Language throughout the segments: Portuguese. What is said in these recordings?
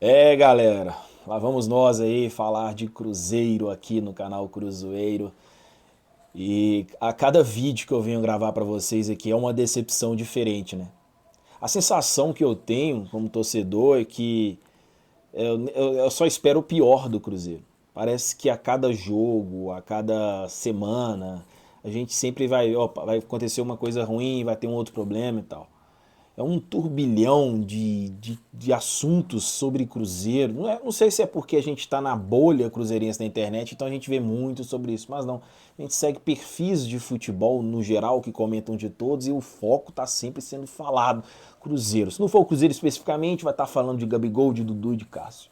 Galera, lá vamos nós aí falar de Cruzeiro aqui no canal Cruzeiro. E a cada vídeo que eu venho gravar pra vocês aqui é uma decepção diferente, né? A sensação que eu tenho como torcedor é que eu só espero o pior do Cruzeiro. Parece que a cada jogo, a cada semana, a gente sempre vai acontecer uma coisa ruim, vai ter um outro problema e tal. É um turbilhão de assuntos sobre Cruzeiro. Não sei se é porque a gente está na bolha cruzeirense da internet, então a gente vê muito sobre isso, mas não. A gente segue perfis de futebol no geral que comentam de todos e o foco está sempre sendo falado. Cruzeiro. Se não for o Cruzeiro especificamente, vai estar falando de Gabigol, de Dudu e de Cássio.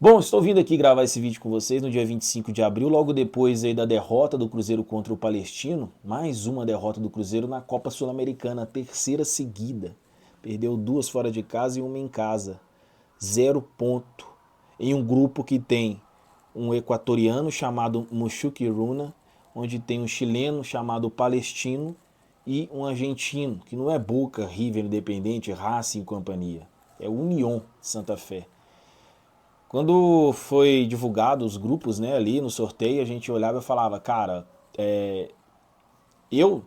Bom, estou vindo aqui gravar esse vídeo com vocês no dia 25 de abril, logo depois aí da derrota do Cruzeiro contra o Palestino, mais uma derrota do Cruzeiro na Copa Sul-Americana, a terceira seguida. Perdeu duas fora de casa e uma em casa. 0 ponto. Em um grupo que tem um equatoriano chamado Mushuki Runa, onde tem um chileno chamado Palestino e um argentino, que não é Boca, River, Independente, Racing e companhia. É União Santa Fé. Quando foi divulgado os grupos, né, ali no sorteio, a gente olhava e falava, cara,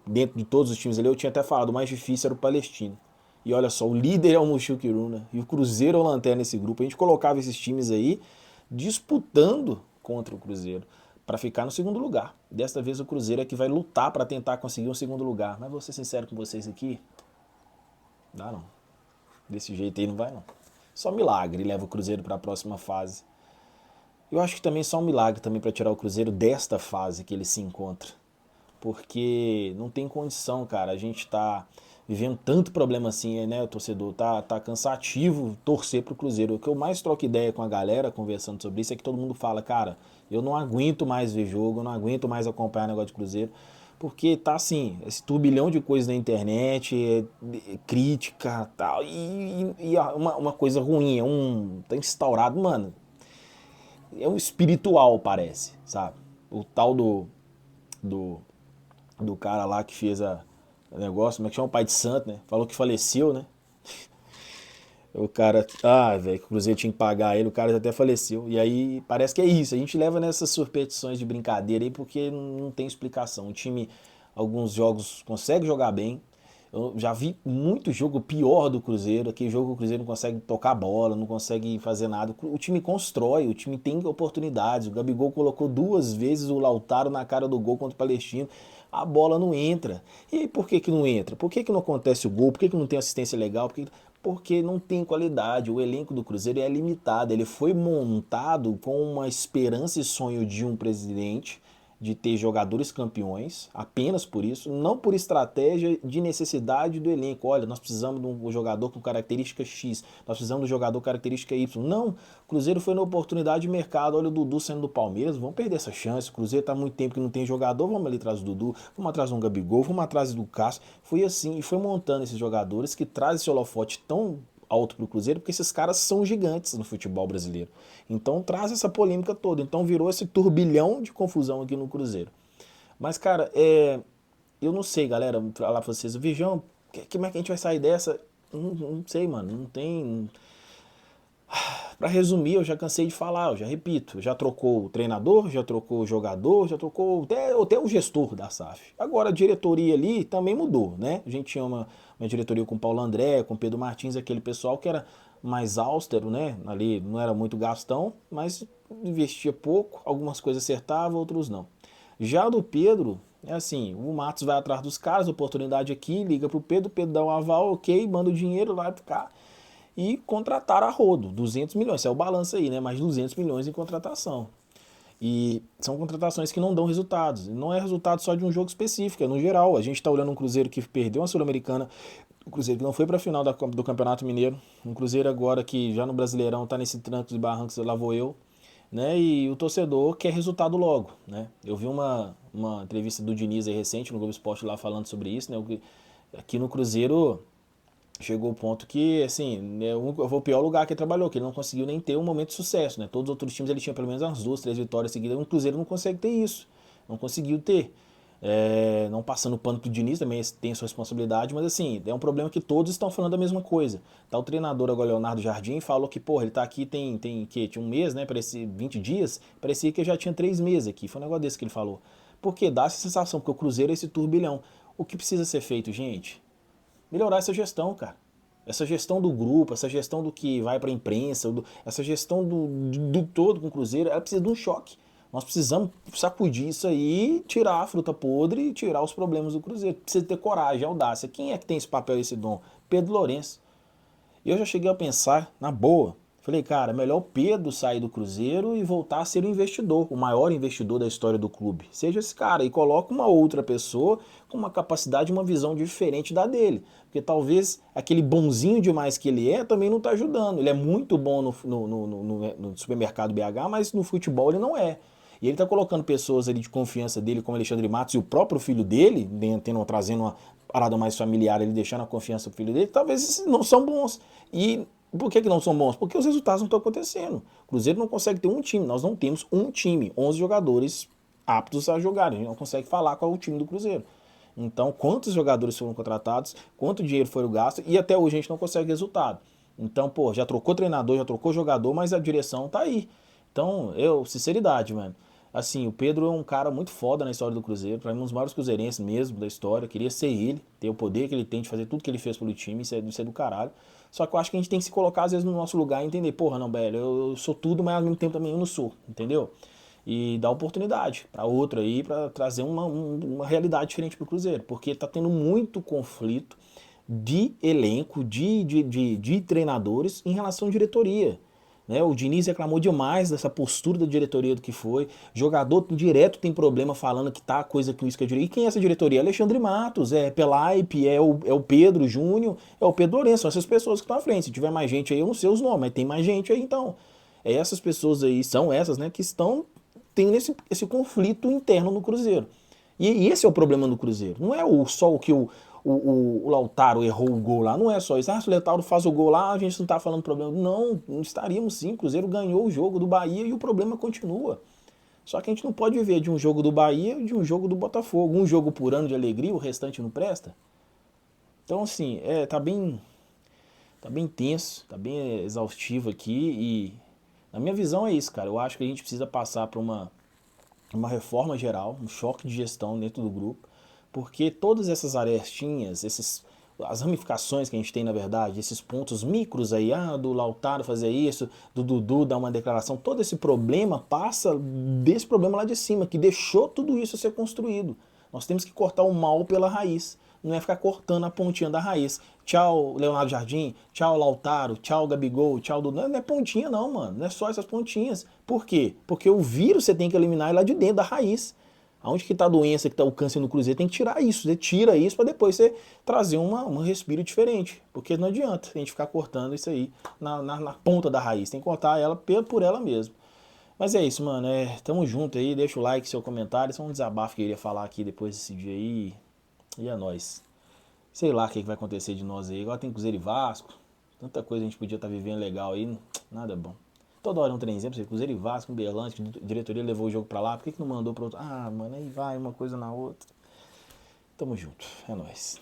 dentro de todos os times ali, eu tinha até falado, o mais difícil era o Palestino. E olha só, o líder é o Mushuki-Runa e o Cruzeiro é o lanterna nesse grupo. A gente colocava esses times aí disputando contra o Cruzeiro para ficar no segundo lugar. Desta vez o Cruzeiro é que vai lutar para tentar conseguir um segundo lugar. Mas vou ser sincero com vocês aqui, dá não. Desse jeito aí não vai não. Só milagre leva o Cruzeiro para a próxima fase. Eu acho que também só um milagre também para tirar o Cruzeiro desta fase que ele se encontra. Porque não tem condição, cara. A gente tá vivendo tanto problema assim, né, o torcedor? Tá cansativo torcer pro Cruzeiro. O que eu mais troco ideia com a galera conversando sobre isso é que todo mundo fala, cara, eu não aguento mais ver jogo, eu não aguento mais acompanhar o negócio de Cruzeiro. Porque tá assim, esse turbilhão de coisas na internet, crítica tal, e uma coisa ruim, tá instaurado, mano, é um espiritual, parece, sabe? O tal do, do cara lá que fez o negócio, como é que chama? O pai de santo, né? Falou que faleceu, né? O cara, velho, que o Cruzeiro tinha que pagar ele, o cara até faleceu. E aí parece que é isso. A gente leva nessas superstições de brincadeira aí porque não tem explicação. O time, alguns jogos, consegue jogar bem. Eu já vi muito jogo pior do Cruzeiro. Aquele jogo que o Cruzeiro não consegue tocar a bola, não consegue fazer nada. O time constrói, o time tem oportunidades. O Gabigol colocou duas vezes o Lautaro na cara do gol contra o Palestino. A bola não entra. E aí por que que não entra? Por que que não acontece o gol? Por que que não tem assistência legal? Porque não tem qualidade. O elenco do Cruzeiro é limitado. Ele foi montado com uma esperança e sonho de um presidente de ter jogadores campeões, apenas por isso, não por estratégia de necessidade do elenco. Olha, nós precisamos de um jogador com característica X, nós precisamos de um jogador com característica Y. Não, o Cruzeiro foi na oportunidade de mercado. Olha o Dudu saindo do Palmeiras, vamos perder essa chance. O Cruzeiro está há muito tempo que não tem jogador, vamos ali atrás do Dudu, vamos atrás do Gabigol, vamos atrás do Cássio. Foi assim, e foi montando esses jogadores que trazem esse holofote tão alto para o Cruzeiro, porque esses caras são gigantes no futebol brasileiro. Então traz essa polêmica toda. Então virou esse turbilhão de confusão aqui no Cruzeiro. Mas, cara, eu não sei, galera, falar pra vocês, Vijão, como é que a gente vai sair dessa? Não sei, mano, não tem. Pra resumir, eu já cansei de falar, eu já repito, já trocou o treinador, já trocou o jogador, já trocou até o gestor da SAF. Agora a diretoria ali também mudou, né? A gente tinha uma diretoria com Paulo André, com Pedro Martins, aquele pessoal que era mais austero, né? Ali não era muito gastão, mas investia pouco, algumas coisas acertava, outros não. Já do Pedro, é assim, o Matos vai atrás dos caras, oportunidade aqui, liga pro Pedro, o Pedro dá um aval, ok, manda o dinheiro lá pro cara e contrataram a rodo, 200 milhões, isso é o balanço aí, né? Mais 200 milhões em contratação. E são contratações que não dão resultados. Não é resultado só de um jogo específico, é no geral. A gente está olhando um Cruzeiro que perdeu a Sul-Americana, um Cruzeiro que não foi para a final do Campeonato Mineiro, um Cruzeiro agora que já no Brasileirão está nesse tranco de barrancos, lá vou eu, né? E o torcedor quer resultado logo, né? Eu vi uma entrevista do Diniz aí recente no Globo Esporte lá falando sobre isso, né? Aqui no Cruzeiro chegou o ponto que, assim, foi o pior lugar que ele trabalhou, que ele não conseguiu nem ter um momento de sucesso, né? Todos os outros times ele tinha pelo menos umas duas, três vitórias seguidas, o Cruzeiro não consegue ter isso, não conseguiu ter. Não passando pano pro Diniz, também tem sua responsabilidade, mas assim, é um problema que todos estão falando a mesma coisa. Tá, o treinador agora, Leonardo Jardim, falou que, porra, ele tá aqui tinha um mês, né, parecia 20 dias, parecia que já tinha 3 meses aqui, foi um negócio desse que ele falou. Porque dá essa sensação, porque o Cruzeiro é esse turbilhão. O que precisa ser feito, gente? Melhorar essa gestão, cara. Essa gestão do grupo, essa gestão do que vai para a imprensa, essa gestão do todo com o Cruzeiro, ela precisa de um choque. Nós precisamos sacudir isso aí, tirar a fruta podre e tirar os problemas do Cruzeiro. Precisa ter coragem, audácia. Quem é que tem esse papel e esse dom? Pedro Lourenço. E eu já cheguei a pensar, na boa, falei, cara, melhor o Pedro sair do Cruzeiro e voltar a ser o investidor, o maior investidor da história do clube. Seja esse cara e coloca uma outra pessoa com uma capacidade, uma visão diferente da dele. Porque talvez aquele bonzinho demais que ele é também não está ajudando. Ele é muito bom no supermercado BH, mas no futebol ele não é. E ele está colocando pessoas ali de confiança dele, como Alexandre Matos e o próprio filho dele, trazendo uma parada mais familiar, ele deixando a confiança do filho dele, talvez esses não são bons. E por que não são bons? Porque os resultados não estão acontecendo. O Cruzeiro não consegue ter um time, nós não temos um time, 11 jogadores aptos a jogar, a gente não consegue falar qual é o time do Cruzeiro. Então, quantos jogadores foram contratados, quanto dinheiro foi gasto, e até hoje a gente não consegue resultado. Então, pô, já trocou treinador, já trocou jogador, mas a direção tá aí. Então, sinceridade, mano. Assim, o Pedro é um cara muito foda na história do Cruzeiro, para mim um dos maiores cruzeirenses mesmo da história. Queria ser ele, ter o poder que ele tem de fazer tudo que ele fez pelo time, isso é do caralho. Só que eu acho que a gente tem que se colocar às vezes no nosso lugar e entender, porra, não, velho, eu sou tudo, mas ao mesmo tempo também eu não sou, entendeu? E dar oportunidade para outro aí, para trazer uma realidade diferente pro Cruzeiro, porque tá tendo muito conflito de elenco, de treinadores em relação à diretoria. Né? O Diniz reclamou demais dessa postura da diretoria do que foi. Jogador direto tem problema falando que tá coisa que isso que é diretoria. E quem é essa diretoria? Alexandre Matos, é Pelaipe, é o Pedro Júnior, é o Pedro Lourenço. São essas pessoas que estão à frente. Se tiver mais gente aí, eu não sei os nomes, mas tem mais gente aí então. Essas pessoas aí são essas, né, que estão tendo esse conflito interno no Cruzeiro. E esse é o problema do Cruzeiro. Não é só o que o Lautaro errou o gol lá. Não é só isso. Se o Lautaro faz o gol lá, a gente não está falando problema. Não estaríamos sim. O Cruzeiro ganhou o jogo do Bahia e o problema continua. Só que a gente não pode viver de um jogo do Bahia e de um jogo do Botafogo. Um jogo por ano de alegria, o restante não presta. Então, assim, tá bem tenso, tá bem exaustivo aqui. E na minha visão é isso, cara. Eu acho que a gente precisa passar por uma reforma geral, um choque de gestão dentro do grupo, porque todas essas arestinhas, as ramificações que a gente tem na verdade, esses pontos micros aí, do Lautaro fazer isso, do Dudu dar uma declaração, todo esse problema passa desse problema lá de cima, que deixou tudo isso ser construído. Nós temos que cortar o mal pela raiz. Não é ficar cortando a pontinha da raiz. Tchau, Leonardo Jardim. Tchau, Lautaro. Tchau, Gabigol. Tchau, Dudu. Não é pontinha não, mano. Não é só essas pontinhas. Por quê? Porque o vírus você tem que eliminar lá de dentro da raiz. Aonde que está a doença, que está o câncer no Cruzeiro, tem que tirar isso. Você tira isso para depois você trazer um respiro diferente. Porque não adianta a gente ficar cortando isso aí na ponta da raiz. Tem que cortar ela por ela mesmo. Mas é isso, mano. Tamo junto aí. Deixa o like, seu comentário. Isso é um desabafo que eu iria falar aqui depois desse dia aí. E é nóis. Sei lá o que vai acontecer de nós aí. Agora tem Cruzeiro e Vasco. Tanta coisa a gente podia estar vivendo legal aí. Nada bom. Toda hora um trenzinho pra você. Cruzeiro e Vasco, um Berlante, que a diretoria levou o jogo pra lá. Por que não mandou pra outro? Ah, mano, aí vai uma coisa na outra. Tamo junto. É nóis.